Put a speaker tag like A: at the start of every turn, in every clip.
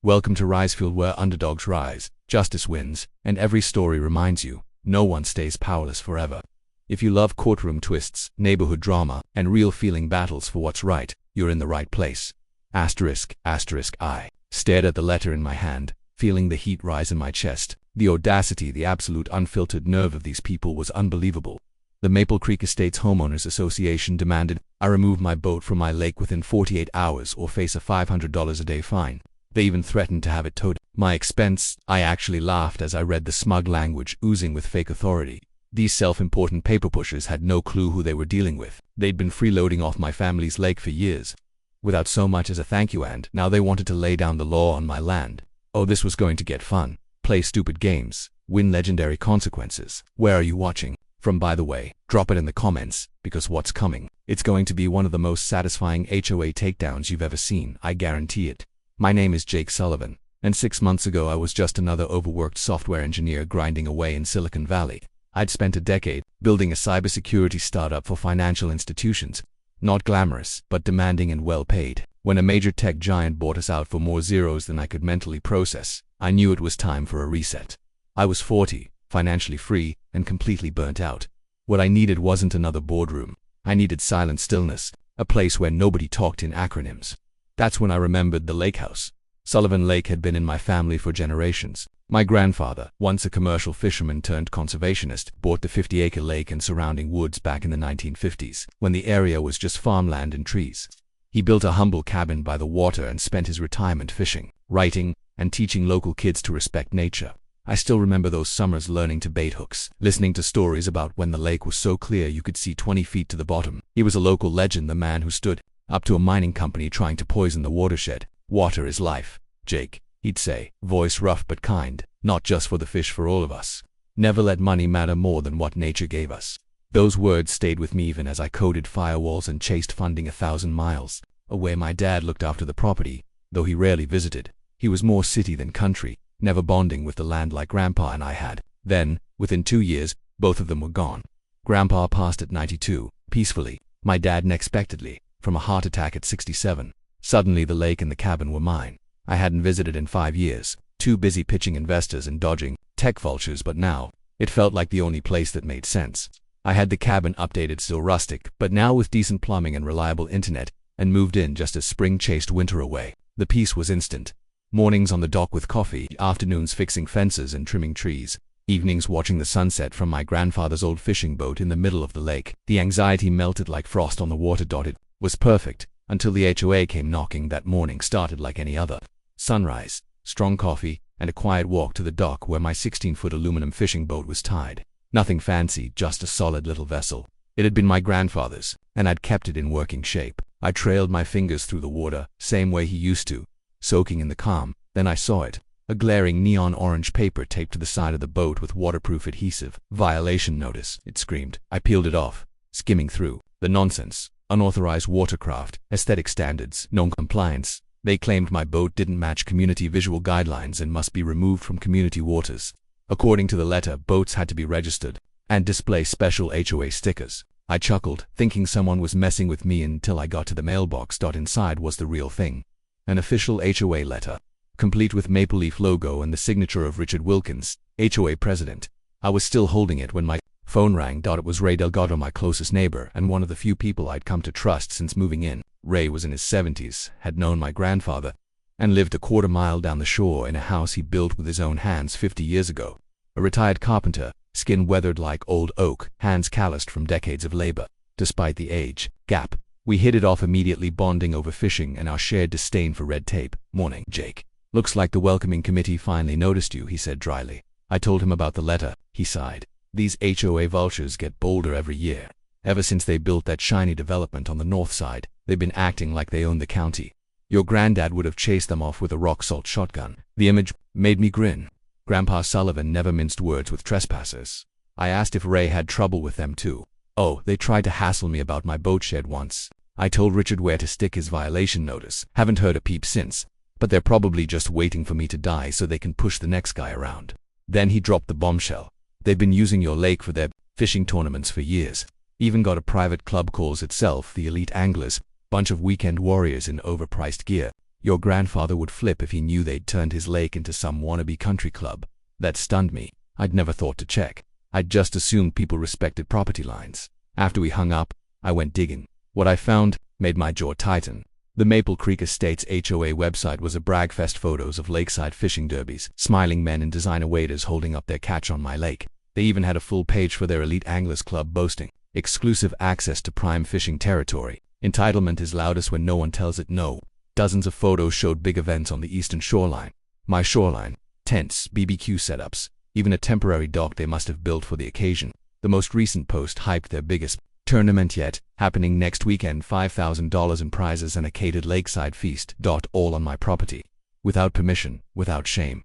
A: Welcome to Risefield, where underdogs rise, justice wins, and every story reminds you, no one stays powerless forever. If you love courtroom twists, neighborhood drama, and real feeling battles for what's right, you're in the right place. Asterisk. I stared at the letter in my hand, feeling the heat rise in my chest. The audacity, the absolute unfiltered nerve of these people was unbelievable. The Maple Creek Estates Homeowners Association demanded I remove my boat from my lake within 48 hours or face a $500 a day fine. They even threatened to have it towed at my expense. I actually laughed as I read the smug language oozing with fake authority. These self-important paper pushers had no clue who they were dealing with. They'd been freeloading off my family's lake for years, without so much as a thank you, and now they wanted to lay down the law on my land. Oh, this was going to get fun. Play stupid games, win legendary consequences. Where are you watching from, by the way? Drop it in the comments, because what's coming? It's going to be one of the most satisfying HOA takedowns you've ever seen, I guarantee it. My name is Jake Sullivan, and 6 months ago I was just another overworked software engineer grinding away in Silicon Valley. I'd spent a decade building a cybersecurity startup for financial institutions. Not glamorous, but demanding and well paid. When a major tech giant bought us out for more zeros than I could mentally process, I knew it was time for a reset. I was 40, financially free, and completely burnt out. What I needed wasn't another boardroom. I needed silent stillness, a place where nobody talked in acronyms. That's when I remembered the lake house. Sullivan Lake had been in my family for generations. My grandfather, once a commercial fisherman turned conservationist, bought the 50-acre lake and surrounding woods back in the 1950s, when the area was just farmland and trees. He built a humble cabin by the water and spent his retirement fishing, writing, and teaching local kids to respect nature. I still remember those summers learning to bait hooks, listening to stories about when the lake was so clear you could see 20 feet to the bottom. He was a local legend, the man who stood up to a mining company trying to poison the watershed. Water is life, Jake, he'd say, voice rough but kind, not just for the fish, for all of us. Never let money matter more than what nature gave us. Those words stayed with me even as I coded firewalls and chased funding 1,000 miles away. My dad looked after the property, though he rarely visited. He was more city than country, never bonding with the land like Grandpa and I had. Then, within 2 years, both of them were gone. Grandpa passed at 92, peacefully. My dad unexpectedly, from a heart attack at 67. Suddenly the lake and the cabin were mine. I hadn't visited in 5 years, too busy pitching investors and dodging tech vultures, but now, it felt like the only place that made sense. I had the cabin updated, still rustic, but now with decent plumbing and reliable internet, and moved in just as spring chased winter away. The peace was instant. Mornings on the dock with coffee, afternoons fixing fences and trimming trees, evenings watching the sunset from my grandfather's old fishing boat in the middle of the lake. The anxiety melted like frost on the water. It was perfect, until the HOA came knocking. That morning started like any other. Sunrise, strong coffee, and a quiet walk to the dock where my 16-foot aluminum fishing boat was tied. Nothing fancy, just a solid little vessel. It had been my grandfather's, and I'd kept it in working shape. I trailed my fingers through the water, same way he used to, soaking in the calm. Then I saw it, a glaring neon orange paper taped to the side of the boat with waterproof adhesive. Violation notice, it screamed. I peeled it off, skimming through the nonsense. Unauthorized watercraft, aesthetic standards, non-compliance. They claimed my boat didn't match community visual guidelines and must be removed from community waters. According to the letter, boats had to be registered and display special HOA stickers. I chuckled, thinking someone was messing with me, until I got to the mailbox. Inside was the real thing. An official HOA letter, complete with maple leaf logo and the signature of Richard Wilkins, HOA president. I was still holding it when my phone rang. It was Ray Delgado, my closest neighbor and one of the few people I'd come to trust since moving in. Ray was in his 70s, had known my grandfather, and lived a quarter mile down the shore in a house he built with his own hands 50 years ago. A retired carpenter, skin weathered like old oak, hands calloused from decades of labor. Despite the age gap, we hit it off immediately, bonding over fishing and our shared disdain for red tape. Morning, Jake. Looks like the welcoming committee finally noticed you, he said dryly. I told him about the letter. He sighed. These HOA vultures get bolder every year. Ever since they built that shiny development on the north side, they've been acting like they own the county. Your granddad would have chased them off with a rock-salt shotgun. The image made me grin. Grandpa Sullivan never minced words with trespassers. I asked if Ray had trouble with them too. Oh, they tried to hassle me about my boat shed once. I told Richard where to stick his violation notice. Haven't heard a peep since, but they're probably just waiting for me to die so they can push the next guy around. Then he dropped the bombshell. They've been using your lake for their fishing tournaments for years. Even got a private club, calls itself the Elite Anglers, bunch of weekend warriors in overpriced gear. Your grandfather would flip if he knew they'd turned his lake into some wannabe country club. That stunned me. I'd never thought to check. I'd just assumed people respected property lines. After we hung up, I went digging. What I found made my jaw tighten. The Maple Creek Estates HOA website was a bragfest photos of lakeside fishing derbies, smiling men and designer waders holding up their catch on my lake. They even had a full page for their elite anglers club boasting exclusive access to prime fishing territory. Entitlement is loudest when no one tells it no. Dozens of photos showed big events on the eastern shoreline. My shoreline, tents, BBQ setups, even a temporary dock they must have built for the occasion. The most recent post hyped their biggest tournament yet, happening next weekend, $5,000 in prizes and a catered lakeside feast. All on my property. Without permission, without shame.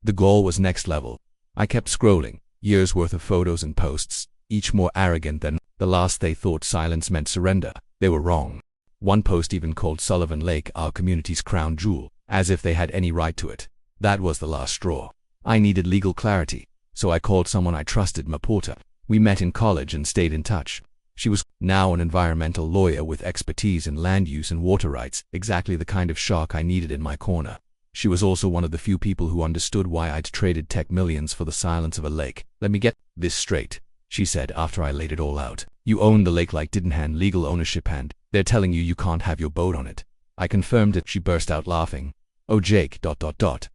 A: The goal was next level. I kept scrolling, years worth of photos and posts, each more arrogant than the last. They thought silence meant surrender. They were wrong. One post even called Sullivan Lake our community's crown jewel, as if they had any right to it. That was the last straw. I needed legal clarity, so I called someone I trusted, Ma Porter. We met in college and stayed in touch. She was now an environmental lawyer with expertise in land use and water rights, exactly the kind of shark I needed in my corner. She was also one of the few people who understood why I'd traded tech millions for the silence of a lake. Let me get this straight, she said after I laid it all out. You own the lake like didn't hand legal ownership and they're telling you can't have your boat on it. I confirmed it. She burst out laughing. Oh Jake,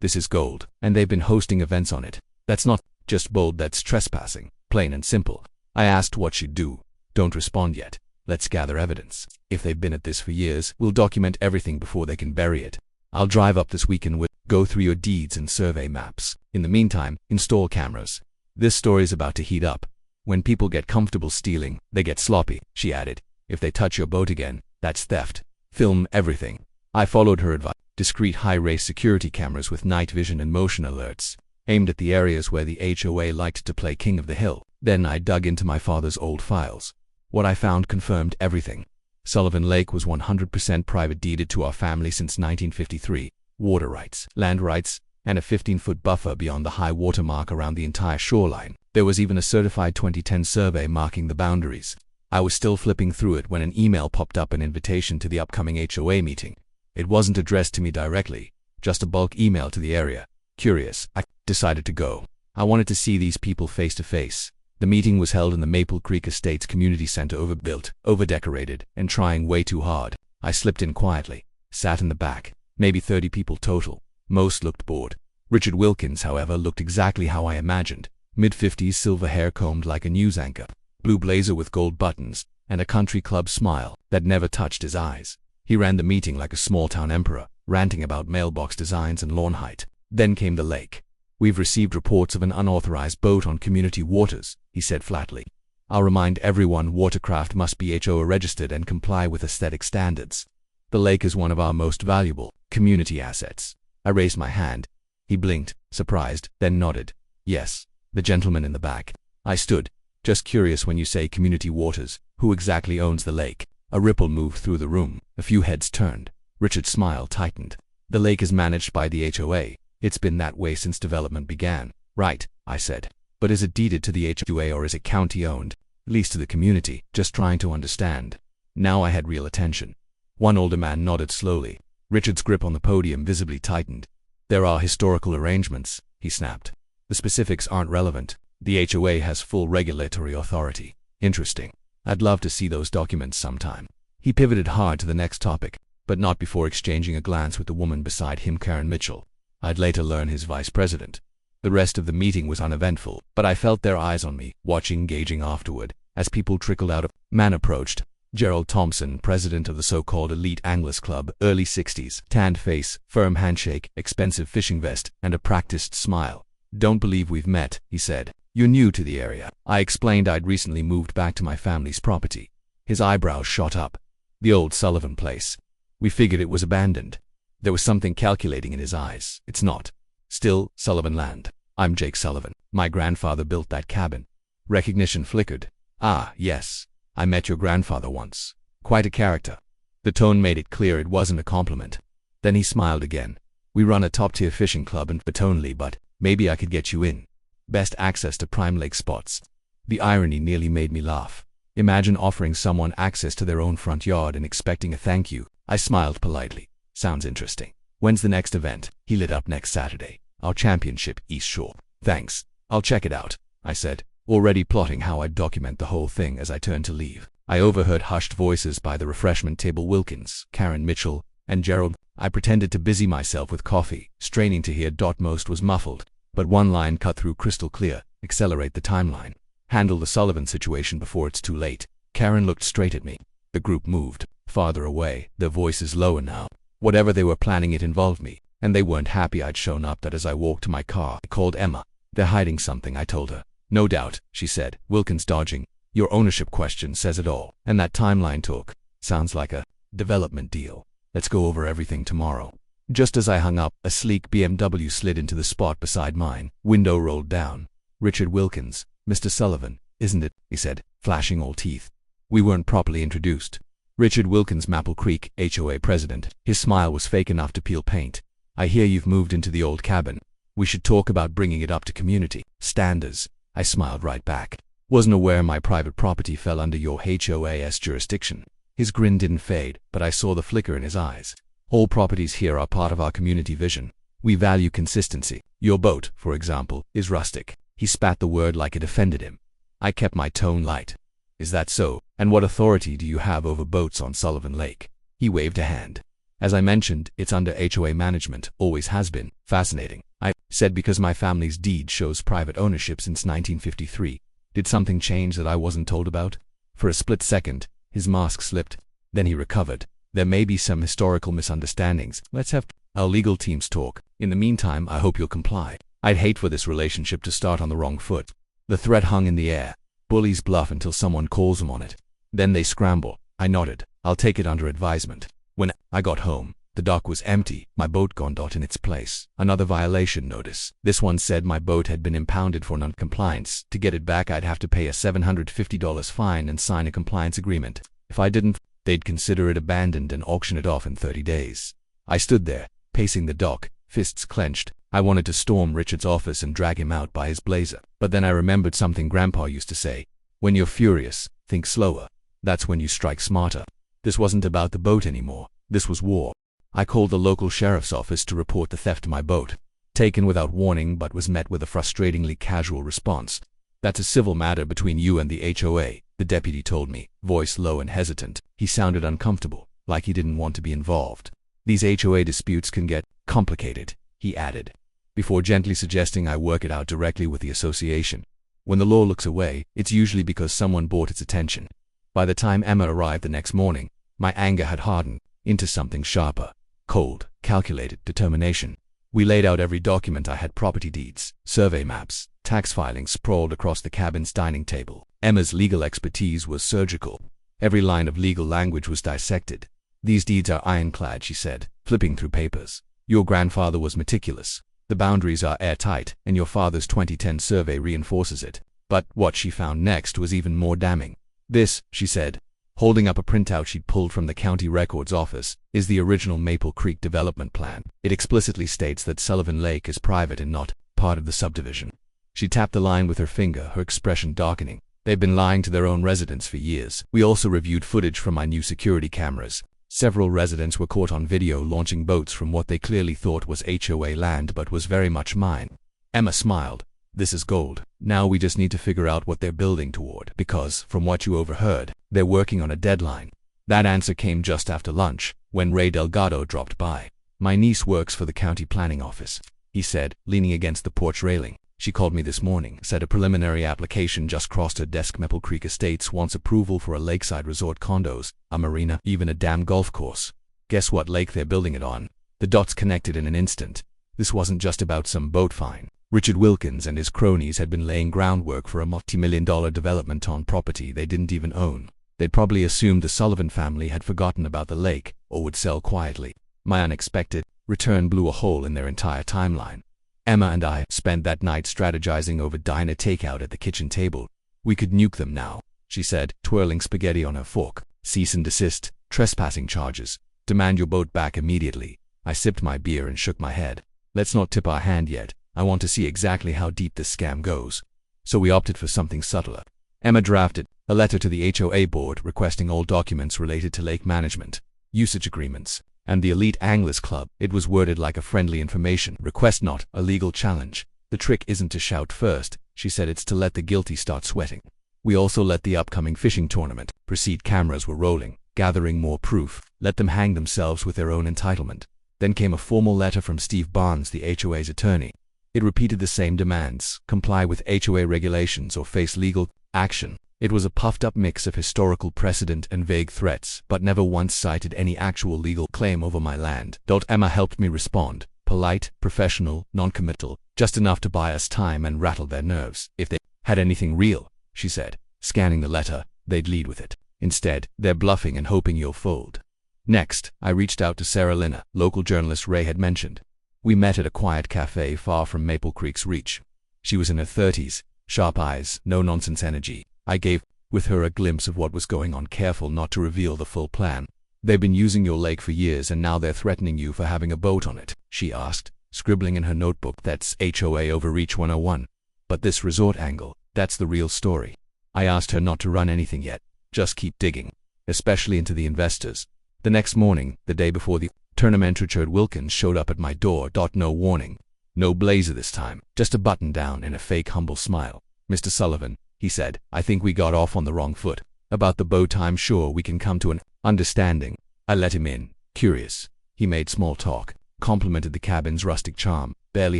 A: this is gold, and they've been hosting events on it. That's not just bold, that's trespassing, plain and simple. I asked what she'd do. Don't respond yet. Let's gather evidence. If they've been at this for years, we'll document everything before they can bury it. I'll drive up this weekend with go through your deeds and survey maps. In the meantime, install cameras. This story's about to heat up. When people get comfortable stealing, they get sloppy, she added. If they touch your boat again, that's theft. Film everything. I followed her advice. Discreet high-res security cameras with night vision and motion alerts, aimed at the areas where the HOA liked to play King of the Hill. Then I dug into my father's old files. What I found confirmed everything. Sullivan Lake was 100% private deeded to our family since 1953. Water rights, land rights, and a 15-foot buffer beyond the high water mark around the entire shoreline. There was even a certified 2010 survey marking the boundaries. I was still flipping through it when an email popped up, an invitation to the upcoming HOA meeting. It wasn't addressed to me directly, just a bulk email to the area. Curious, I decided to go. I wanted to see these people face to face. The meeting was held in the Maple Creek Estates Community Center, overbuilt, overdecorated, and trying way too hard. I slipped in quietly, sat in the back, maybe 30 people total. Most looked bored. Richard Wilkins, however, looked exactly how I imagined. Mid-50s, silver hair combed like a news anchor, blue blazer with gold buttons, and a country club smile that never touched his eyes. He ran the meeting like a small-town emperor, ranting about mailbox designs and lawn height. Then came the lake. We've received reports of an unauthorized boat on community waters, he said flatly. I'll remind everyone watercraft must be HOA registered and comply with aesthetic standards. The lake is one of our most valuable community assets. I raised my hand. He blinked, surprised, then nodded. Yes, the gentleman in the back. I stood, just curious. When you say community waters, who exactly owns the lake? A ripple moved through the room. A few heads turned. Richard's smile tightened. The lake is managed by the HOA. It's been that way since development began. Right, I said. But is it deeded to the HOA or is it county-owned? Leased to the community? Just trying to understand. Now I had real attention. One older man nodded slowly. Richard's grip on the podium visibly tightened. There are historical arrangements, he snapped. The specifics aren't relevant. The HOA has full regulatory authority. Interesting. I'd love to see those documents sometime. He pivoted hard to the next topic, but not before exchanging a glance with the woman beside him, Karen Mitchell. I'd later learn his vice president. The rest of the meeting was uneventful, but I felt their eyes on me, watching, gauging afterward, as people trickled out. A man approached. Gerald Thompson, president of the so-called Elite Anglers Club, early 60s, tanned face, firm handshake, expensive fishing vest, and a practiced smile. Don't believe we've met, he said. You're new to the area. I explained I'd recently moved back to my family's property. His eyebrows shot up. The old Sullivan place. We figured it was abandoned. There was something calculating in his eyes. It's not. Still, Sullivan land. I'm Jake Sullivan. My grandfather built that cabin. Recognition flickered. Ah, yes. I met your grandfather once. Quite a character. The tone made it clear it wasn't a compliment. Then he smiled again. We run a top-tier fishing club in Batonley, but maybe I could get you in. Best access to prime lake spots. The irony nearly made me laugh. Imagine offering someone access to their own front yard and expecting a thank you. I smiled politely. Sounds interesting. When's the next event? He lit up. Next Saturday. Our championship, East Shore. Thanks. I'll check it out, I said, already plotting how I'd document the whole thing as I turned to leave. I overheard hushed voices by the refreshment table. Wilkins, Karen Mitchell, and Gerald. I pretended to busy myself with coffee, straining to hear. Most was muffled, but one line cut through crystal clear. Accelerate the timeline. Handle the Sullivan situation before it's too late. Karen looked straight at me. The group moved farther away, their voices lower now. Whatever they were planning, it involved me, and they weren't happy I'd shown up. That as I walked to my car, I called Emma. They're hiding something, I told her. No doubt, she said. Wilkins dodging. Your ownership question says it all. And that timeline talk sounds like a development deal. Let's go over everything tomorrow. Just as I hung up, a sleek BMW slid into the spot beside mine. Window rolled down. Richard Wilkins, Mr. Sullivan, isn't it? He said, flashing all teeth. We weren't properly introduced. Richard Wilkins, Maple Creek, HOA president. His smile was fake enough to peel paint. I hear you've moved into the old cabin. We should talk about bringing it up to community standards. I smiled right back. Wasn't aware my private property fell under your HOA's jurisdiction. His grin didn't fade, but I saw the flicker in his eyes. All properties here are part of our community vision. We value consistency. Your boat, for example, is rustic. He spat the word like it offended him. I kept my tone light. Is that so? And what authority do you have over boats on Sullivan Lake? He waved a hand. As I mentioned, it's under HOA management, always has been. Fascinating, I said, because my family's deed shows private ownership since 1953. Did something change that I wasn't told about? For a split second, his mask slipped. Then he recovered. There may be some historical misunderstandings. Let's have our legal teams talk. In the meantime, I hope you'll comply. I'd hate for this relationship to start on the wrong foot. The threat hung in the air. Bullies bluff until someone calls them on it. Then they scramble. I nodded. I'll take it under advisement. When I got home, the dock was empty, my boat gone. In its place, another violation notice. This one said my boat had been impounded for non-compliance. To get it back, I'd have to pay a $750 fine and sign a compliance agreement. If I didn't, they'd consider it abandoned and auction it off in 30 days. I stood there, pacing the dock, fists clenched. I wanted to storm Richard's office and drag him out by his blazer. But then I remembered something Grandpa used to say. When you're furious, think slower. That's when you strike smarter. This wasn't about the boat anymore. This was war. I called the local sheriff's office to report the theft of my boat. Taken without warning, but was met with a frustratingly casual response. That's a civil matter between you and the HOA, the deputy told me, voice low and hesitant. He sounded uncomfortable, like he didn't want to be involved. These HOA disputes can get complicated, he added, before gently suggesting I work it out directly with the association. When the law looks away, it's usually because someone brought its attention. By the time Emma arrived the next morning, my anger had hardened into something sharper, cold, calculated determination. We laid out every document I had: property deeds, survey maps, tax filings sprawled across the cabin's dining table. Emma's legal expertise was surgical. Every line of legal language was dissected. These deeds are ironclad, she said, flipping through papers. Your grandfather was meticulous. The boundaries are airtight, and your father's 2010 survey reinforces it. But what she found next was even more damning. This, she said, holding up a printout she'd pulled from the county records office, is the original Maple Creek development plan. It explicitly states that Sullivan Lake is private and not part of the subdivision. She tapped the line with her finger, her expression darkening. They've been lying to their own residents for years. We also reviewed footage from my new security cameras. Several residents were caught on video launching boats from what they clearly thought was HOA land but was very much mine. Emma smiled. This is gold. Now we just need to figure out what they're building toward, because, from what you overheard, they're working on a deadline. That answer came just after lunch, when Ray Delgado dropped by. My niece works for the county planning office, he said, leaning against the porch railing. She called me this morning, said a preliminary application just crossed her desk. Maple Creek Estates wants approval for a lakeside resort, condos, a marina, even a damn golf course. Guess what lake they're building it on? The dots connected in an instant. This wasn't just about some boat fine. Richard Wilkins and his cronies had been laying groundwork for a multi-million-dollar development on property they didn't even own. They'd probably assumed the Sullivan family had forgotten about the lake, or would sell quietly. My unexpected return blew a hole in their entire timeline. Emma and I spent that night strategizing over diner takeout at the kitchen table. We could nuke them now, she said, twirling spaghetti on her fork. Cease and desist, trespassing charges. Demand your boat back immediately. I sipped my beer and shook my head. Let's not tip our hand yet. I want to see exactly how deep this scam goes. So we opted for something subtler. Emma drafted a letter to the HOA board requesting all documents related to lake management, usage agreements, And the Elite Anglers Club, it was worded like a friendly information request, not a legal challenge. The trick isn't to shout first, she said, it's to let the guilty start sweating. We also let the upcoming fishing tournament proceed. Cameras were rolling, gathering more proof. Let them hang themselves with their own entitlement. Then came a formal letter from Steve Barnes, the HOA's attorney. It repeated the same demands: comply with HOA regulations or face legal action. It was a puffed-up mix of historical precedent and vague threats, but never once cited any actual legal claim over my land. Emma helped me respond. Polite, professional, non-committal, just enough to buy us time and rattle their nerves. If they had anything real, she said, scanning the letter, they'd lead with it. Instead, they're bluffing and hoping you'll fold. Next, I reached out to Sarah Lina, local journalist Ray had mentioned. We met at a quiet cafe far from Maple Creek's reach. She was in her 30s, sharp eyes, no-nonsense energy. I gave with her a glimpse of what was going on, careful not to reveal the full plan. They've been using your lake for years and now they're threatening you for having a boat on it, she asked, scribbling in her notebook. That's HOA Overreach 101. But this resort angle, that's the real story. I asked her not to run anything yet, just keep digging, especially into the investors. The next morning, the day before the tournament, Richard Wilkins showed up at my door. No warning, no blazer this time, just a button down and a fake humble smile. Mr. Sullivan, he said, I think we got off on the wrong foot. About the boat, I'm sure we can come to an understanding. I let him in, curious. He made small talk, complimented the cabin's rustic charm, barely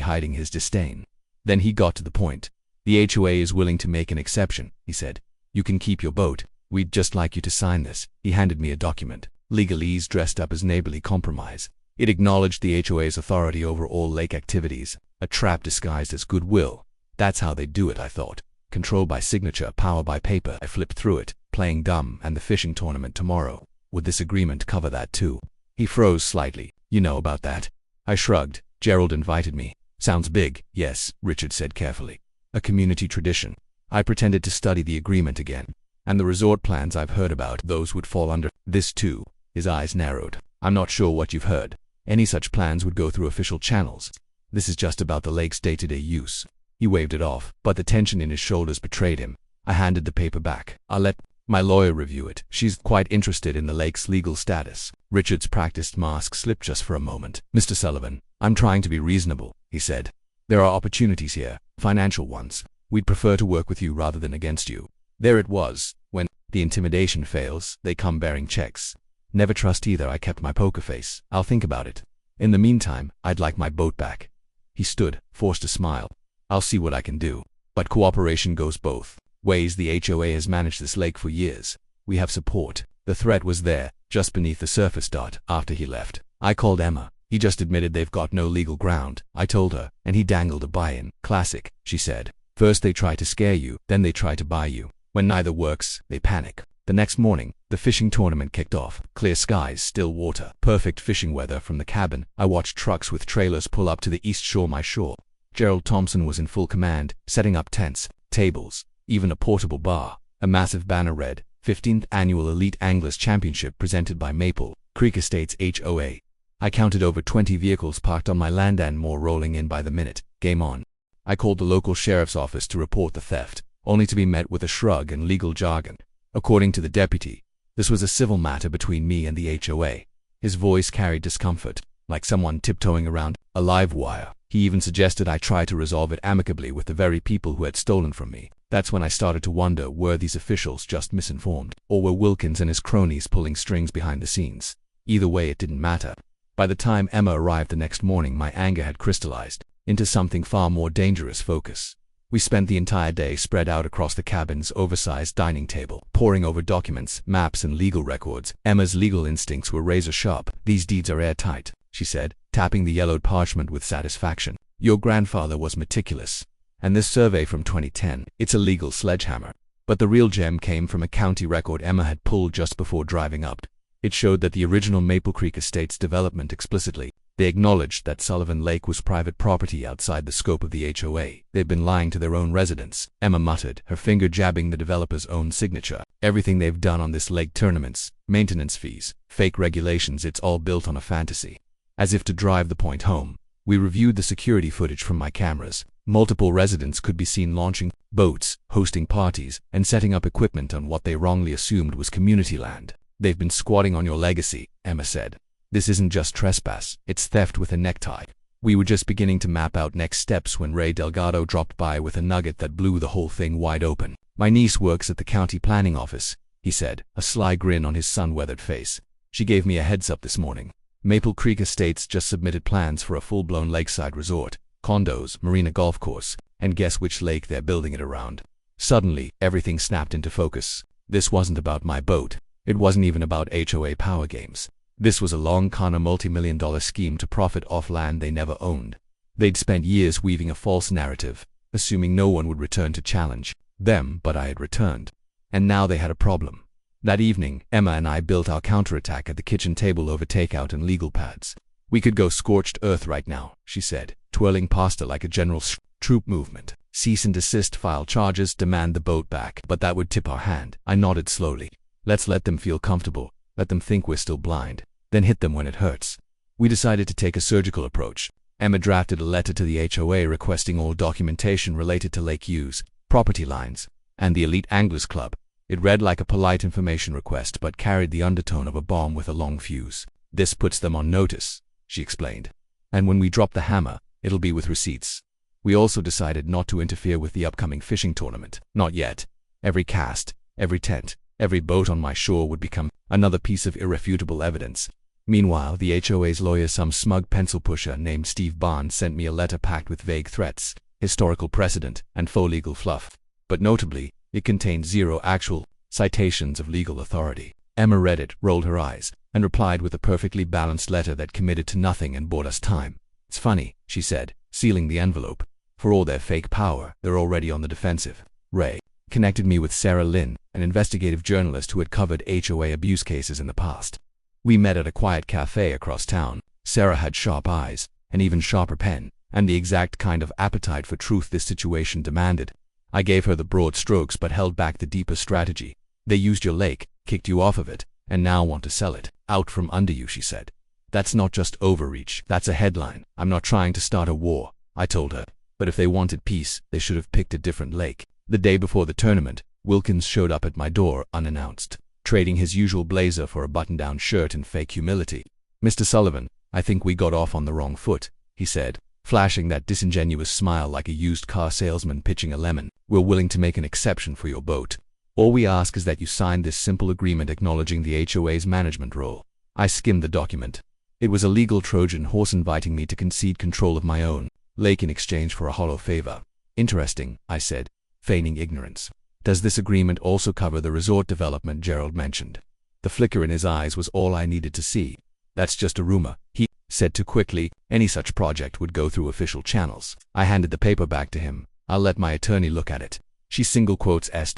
A: hiding his disdain. Then he got to the point. The HOA is willing to make an exception, he said. You can keep your boat. We'd just like you to sign this. He handed me a document, legalese dressed up as neighborly compromise. It acknowledged the HOA's authority over all lake activities, a trap disguised as goodwill. That's how they do it, I thought. Control by signature, power by paper. I flipped through it, playing dumb. And the fishing tournament tomorrow. Would this agreement cover that too? He froze slightly. You know about that? I shrugged. Gerald invited me. Sounds big. Yes, Richard said carefully. A community tradition. I pretended to study the agreement again. And the resort plans I've heard about, those would fall under this too. His eyes narrowed. I'm not sure what you've heard. Any such plans would go through official channels. This is just about the lake's day-to-day use. He waved it off, but the tension in his shoulders betrayed him. I handed the paper back. I'll let my lawyer review it. She's quite interested in the lake's legal status. Richard's practiced mask slipped just for a moment. Mr. Sullivan, I'm trying to be reasonable, he said. There are opportunities here, financial ones. We'd prefer to work with you rather than against you. There it was. When the intimidation fails, they come bearing checks. Never trust either. I kept my poker face. I'll think about it. In the meantime, I'd like my boat back. He stood, forced a smile. I'll see what I can do. But cooperation goes both ways. The HOA has managed this lake for years. We have support. The threat was there, just beneath the surface. After he left, I called Emma. He just admitted they've got no legal ground. I told her, and he dangled a buy-in. Classic, she said. First they try to scare you, then they try to buy you. When neither works, they panic. The next morning, the fishing tournament kicked off. Clear skies, still water, perfect fishing weather. From the cabin, I watched trucks with trailers pull up to the east shore, my shore. Gerald Thompson was in full command, setting up tents, tables, even a portable bar. A massive banner read, 15th Annual Elite Anglers Championship presented by Maple Creek Estates HOA. I counted over 20 vehicles parked on my land and more rolling in by the minute. Game on. I called the local sheriff's office to report the theft, only to be met with a shrug and legal jargon. According to the deputy, this was a civil matter between me and the HOA. His voice carried discomfort, like someone tiptoeing around a live wire. He even suggested I try to resolve it amicably with the very people who had stolen from me. That's when I started to wonder, were these officials just misinformed, or were Wilkins and his cronies pulling strings behind the scenes? Either way, it didn't matter. By the time Emma arrived the next morning, my anger had crystallized into something far more dangerous: focus. We spent the entire day spread out across the cabin's oversized dining table, poring over documents, maps, and legal records. Emma's legal instincts were razor sharp. These deeds are airtight, she said, tapping the yellowed parchment with satisfaction. Your grandfather was meticulous. And this survey from 2010, it's a legal sledgehammer. But the real gem came from a county record Emma had pulled just before driving up. It showed that the original Maple Creek Estates development explicitly. They acknowledged that Sullivan Lake was private property outside the scope of the HOA. They'd been lying to their own residents, Emma muttered, her finger jabbing the developer's own signature. Everything they've done on this lake, tournaments, maintenance fees, fake regulations, it's all built on a fantasy. As if to drive the point home, we reviewed the security footage from my cameras. Multiple residents could be seen launching boats, hosting parties, and setting up equipment on what they wrongly assumed was community land. They've been squatting on your legacy, Emma said. This isn't just trespass, it's theft with a necktie. We were just beginning to map out next steps when Ray Delgado dropped by with a nugget that blew the whole thing wide open. My niece works at the county planning office, he said, a sly grin on his sun-weathered face. She gave me a heads up this morning. Maple Creek Estates just submitted plans for a full-blown lakeside resort, condos, marina golf course, and guess which lake they're building it around. Suddenly, everything snapped into focus. This wasn't about my boat. It wasn't even about HOA power games. This was a long-con multi-million-dollar scheme to profit off land they never owned. They'd spent years weaving a false narrative, assuming no one would return to challenge them, but I had returned. And now they had a problem. That evening, Emma and I built our counterattack at the kitchen table over takeout and legal pads. We could go scorched earth right now, she said, twirling pasta like a general troop movement. Cease and desist, file charges, demand the boat back. But that would tip our hand. I nodded slowly. Let's let them feel comfortable. Let them think we're still blind. Then hit them when it hurts. We decided to take a surgical approach. Emma drafted a letter to the HOA requesting all documentation related to lake use, property lines, and the Elite Anglers Club. It read like a polite information request but carried the undertone of a bomb with a long fuse. This puts them on notice, she explained. And when we drop the hammer, it'll be with receipts. We also decided not to interfere with the upcoming fishing tournament. Not yet. Every cast, every tent, every boat on my shore would become another piece of irrefutable evidence. Meanwhile, the HOA's lawyer, some smug pencil pusher named Steve Barnes, sent me a letter packed with vague threats, historical precedent, and faux legal fluff. But notably, it contained 0 actual citations of legal authority. Emma read it, rolled her eyes, and replied with a perfectly balanced letter that committed to nothing and bought us time. It's funny, she said, sealing the envelope. For all their fake power, they're already on the defensive. Ray connected me with Sarah Lynn, an investigative journalist who had covered HOA abuse cases in the past. We met at a quiet cafe across town. Sarah had sharp eyes, an even sharper pen, and the exact kind of appetite for truth this situation demanded. I gave her the broad strokes but held back the deeper strategy. They used your lake, kicked you off of it, and now want to sell it. Out from under you, she said. That's not just overreach, that's a headline. I'm not trying to start a war, I told her. But if they wanted peace, they should have picked a different lake. The day before the tournament, Wilkins showed up at my door unannounced, trading his usual blazer for a button-down shirt and fake humility. Mr. Sullivan, I think we got off on the wrong foot, he said, flashing that disingenuous smile like a used car salesman pitching a lemon. We're willing to make an exception for your boat. All we ask is that you sign this simple agreement acknowledging the HOA's management role. I skimmed the document. It was a legal Trojan horse inviting me to concede control of my own lake in exchange for a hollow favor. Interesting, I said, feigning ignorance. Does this agreement also cover the resort development Gerald mentioned? The flicker in his eyes was all I needed to see. That's just a rumor, he said too quickly. Any such project would go through official channels. I handed the paper back to him. I'll let my attorney look at it. She single quotes S.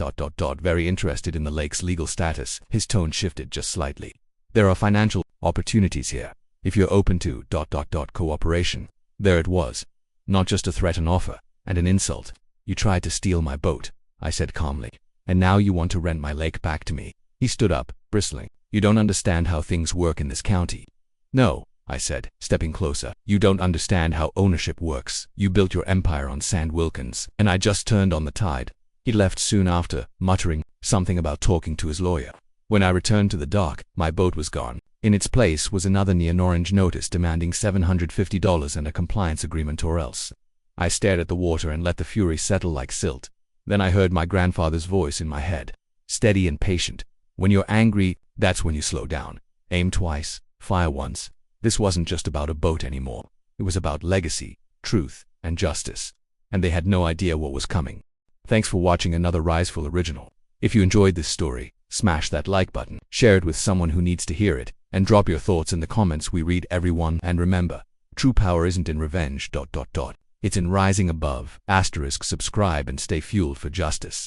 A: Very interested in the lake's legal status. His tone shifted just slightly. There are financial opportunities here, if you're open to cooperation. There it was. Not just a threat, an offer, and an insult. You tried to steal my boat, I said calmly, and now you want to rent my lake back to me. He stood up, bristling. You don't understand how things work in this county. No, I said, stepping closer. You don't understand how ownership works. You built your empire on Sand Wilkins, and I just turned on the tide. He left soon after, muttering something about talking to his lawyer. When I returned to the dock, my boat was gone. In its place was another neon-orange notice demanding $750 and a compliance agreement or else. I stared at the water and let the fury settle like silt. Then I heard my grandfather's voice in my head. Steady and patient. When you're angry, that's when you slow down. Aim twice, fire once. This wasn't just about a boat anymore. It was about legacy, truth, and justice. And they had no idea what was coming. Thanks for watching another Riseful original. If you enjoyed this story, smash that like button, share it with someone who needs to hear it, and drop your thoughts in the comments. We read everyone, and remember, true power isn't in revenge. It's in rising above. *. Subscribe and stay fueled for justice.